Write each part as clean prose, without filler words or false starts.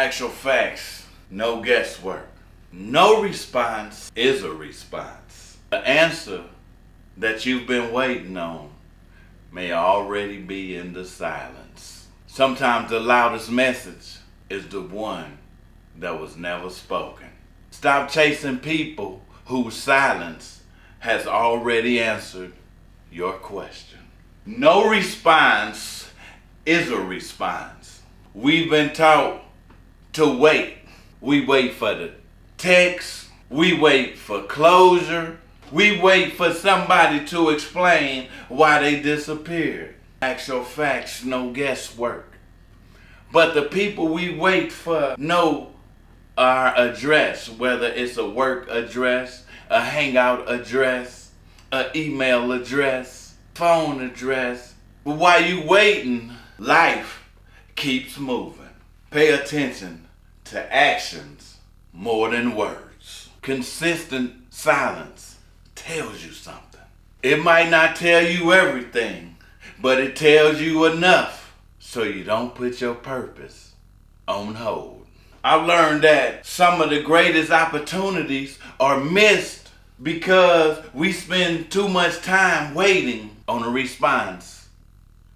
Actual facts, no guesswork. No response is a response. The answer that you've been waiting on may already be in the silence. Sometimes the loudest message is the one that was never spoken. Stop chasing people whose silence has already answered your question. No response is a response. We've been taught to wait. We wait for the text. We wait for closure. We wait for somebody to explain why they disappeared. Actual facts, no guesswork. But the people we wait for know our address, whether it's a work address, a hangout address, an email address, phone address. But while you waiting, life keeps moving. Pay attention to actions more than words. Consistent silence tells you something. It might not tell you everything, but it tells you enough so you don't put your purpose on hold. I've learned that some of the greatest opportunities are missed because we spend too much time waiting on a response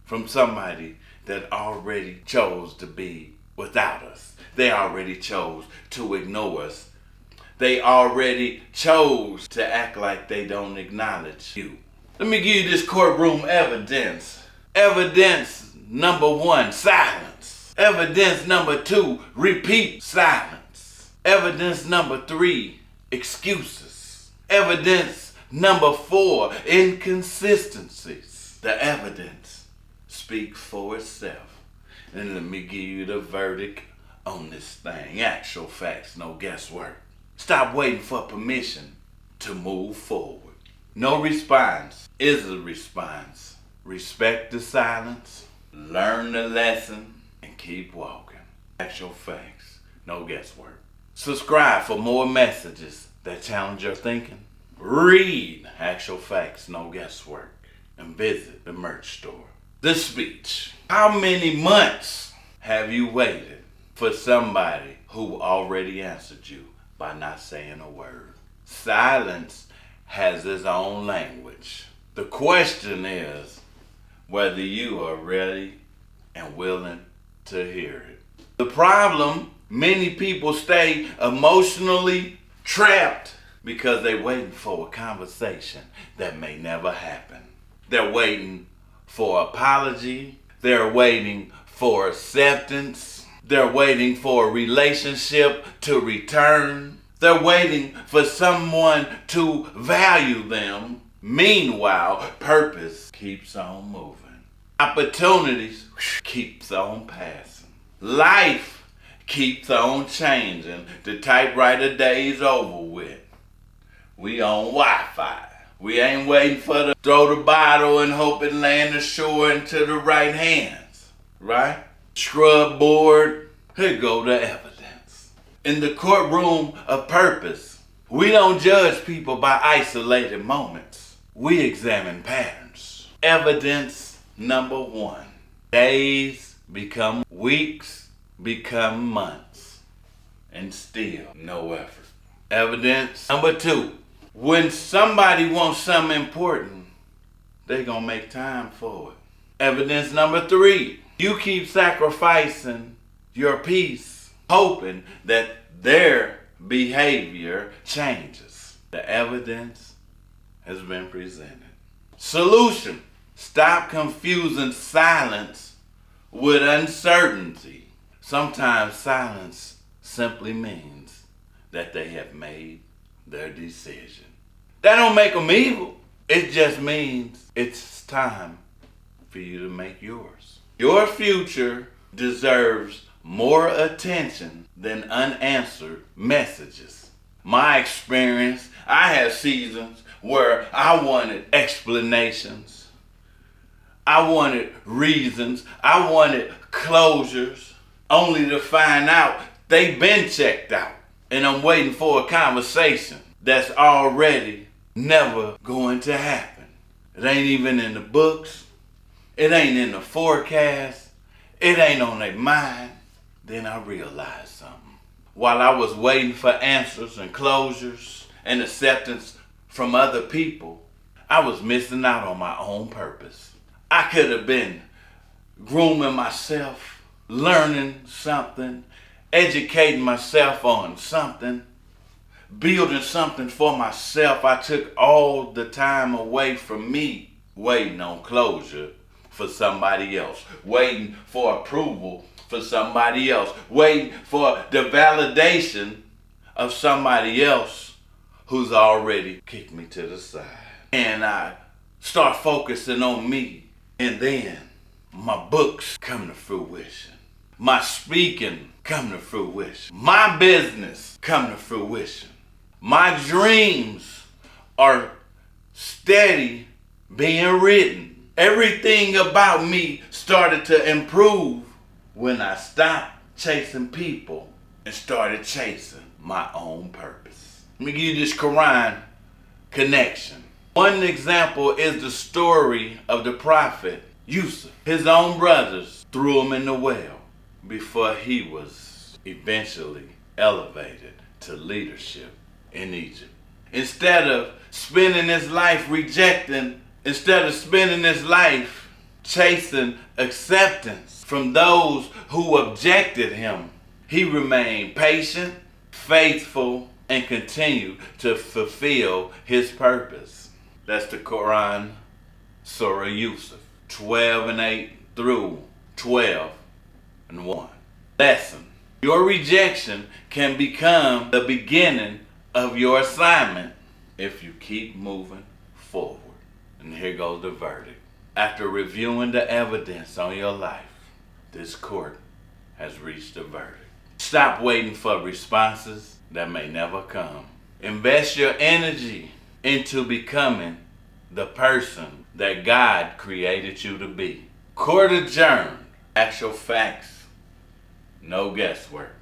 from somebody that already chose to be without us. They already chose to ignore us. They already chose to act like they don't acknowledge you. Let me give you this courtroom evidence. Evidence number 1, silence. Evidence number 2, repeat silence. Evidence number 3, excuses. Evidence number 4, inconsistencies. The evidence speaks for itself. And let me give you the verdict on this thing. Actual facts, no guesswork. Stop waiting for permission to move forward. No response is a response. Respect the silence, learn the lesson, and keep walking. Actual facts, no guesswork. Subscribe for more messages that challenge your thinking. Read Actual Facts, No Guesswork, and visit the merch store. The speech. How many months have you waited for somebody who already answered you by not saying a word? Silence has its own language. The question is whether you are ready and willing to hear it. The problem, many people stay emotionally trapped because they're waiting for a conversation that may never happen. They're waiting for apology. They're waiting for acceptance. They're waiting for a relationship to return. They're waiting for someone to value them. Meanwhile, purpose keeps on moving. Opportunities keeps on passing. Life keeps on changing. The typewriter days over with. We on Wi-Fi. We ain't waiting for the throw the bottle and hope it land ashore into the right hands. Right? Scrub board. Here go the evidence. In the courtroom of purpose, we don't judge people by isolated moments. We examine patterns. Evidence number 1. Days become weeks, become months, and still no effort. Evidence number 2. When somebody wants something important, they gonna make time for it. Evidence number 3. You keep sacrificing your peace, hoping that their behavior changes. The evidence has been presented. Solution. Stop confusing silence with uncertainty. Sometimes silence simply means that they have made their decision. That don't make them evil. It just means it's time for you to make yours. Your future deserves more attention than unanswered messages. My experience, I had seasons where I wanted explanations. I wanted reasons. I wanted closures, only to find out they've been checked out. And I'm waiting for a conversation that's already never going to happen. It ain't even in the books. It ain't in the forecast. It ain't on their mind. Then I realized something. While I was waiting for answers and closures and acceptance from other people, I was missing out on my own purpose. I could have been grooming myself, learning something, educating myself on something, building something for myself. I took all the time away from me, waiting on closure for somebody else, waiting for approval for somebody else, waiting for the validation of somebody else who's already kicked me to the side. And I start focusing on me, and then my books come to fruition. My speaking come to fruition. My business come to fruition. My dreams are steady being written. Everything about me started to improve when I stopped chasing people and started chasing my own purpose. Let me give you this Quran connection. One example is the story of the prophet Yusuf. His own brothers threw him in the well before he was eventually elevated to leadership in Egypt. Instead of spending his life chasing acceptance from those who objected him, he remained patient, faithful, and continued to fulfill his purpose. That's the Quran, Surah Yusuf, 12:8 through 12:1. Lesson: your rejection can become the beginning of your assignment if you keep moving forward. And here goes the verdict. After reviewing the evidence on your life, this court has reached a verdict. Stop waiting for responses that may never come. Invest your energy into becoming the person that God created you to be. Court adjourned. Actual facts. No guesswork.